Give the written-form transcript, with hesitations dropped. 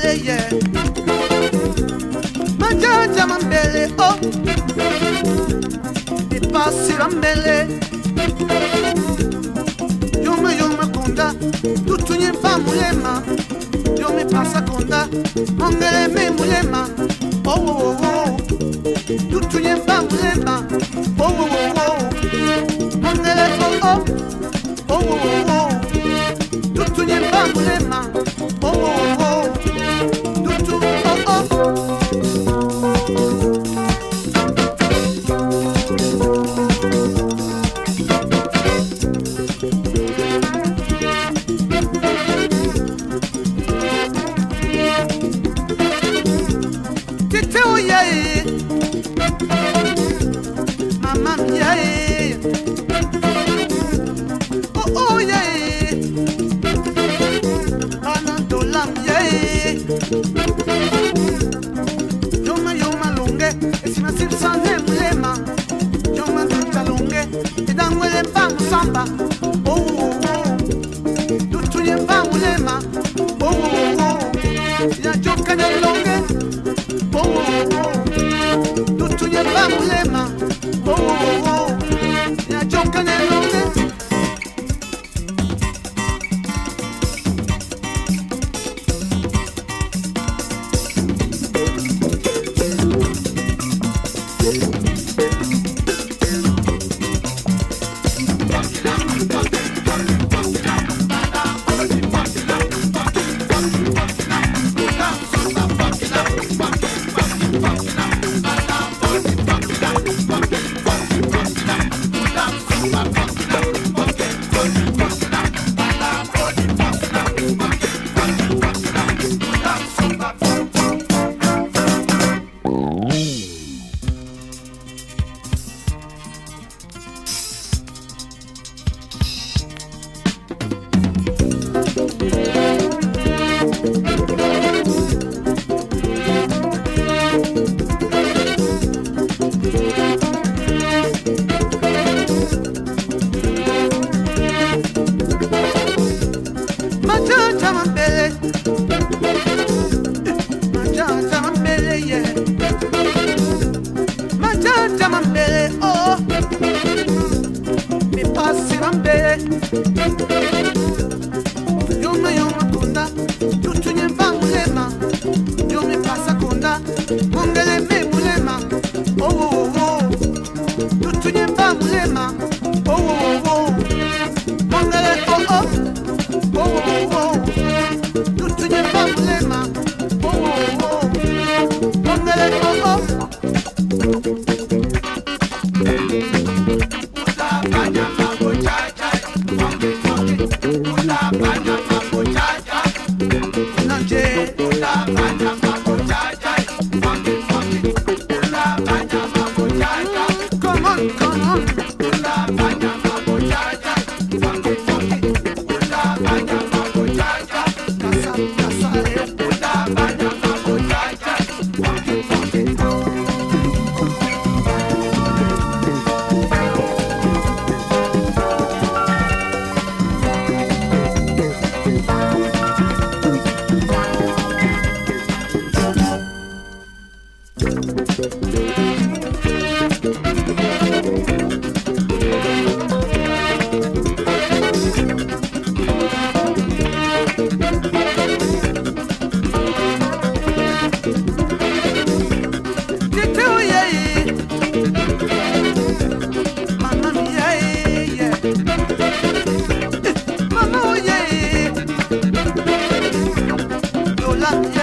mambele yeah. Majaja mambele oh. Ipasi mambele. Yome kunda. Tutunye mpa mulema. Yome pasa kunda. Mongele me mulema. Oh oh oh. Tutunye mpa mulema. Oh oh oh. Mongele oh oh. Oh oh oh. Tutunye mpa mulema. Oh oh oh. Tutu oh oh. Yoma lunge, esima sipsane mulema. Yoma ducha lunge, edangwele mpa musamba. Oh oh oh, tutunye mpa mulema. Oh oh oh, ya joka na lunge. Oh oh oh, tutunye mpa mulema. Oh oh oh, ya joka na lunge. Yoma kunda, tutunye mpa mulema. Yome pasa kunda, mongele me mulema. Oh oh oh, tutunye mpa mulema. Oh oh oh, mongele oh oh. Oh oh oh, tutunye mpa mulema. Oh oh oh, mongele oh oh. Mama, yeah.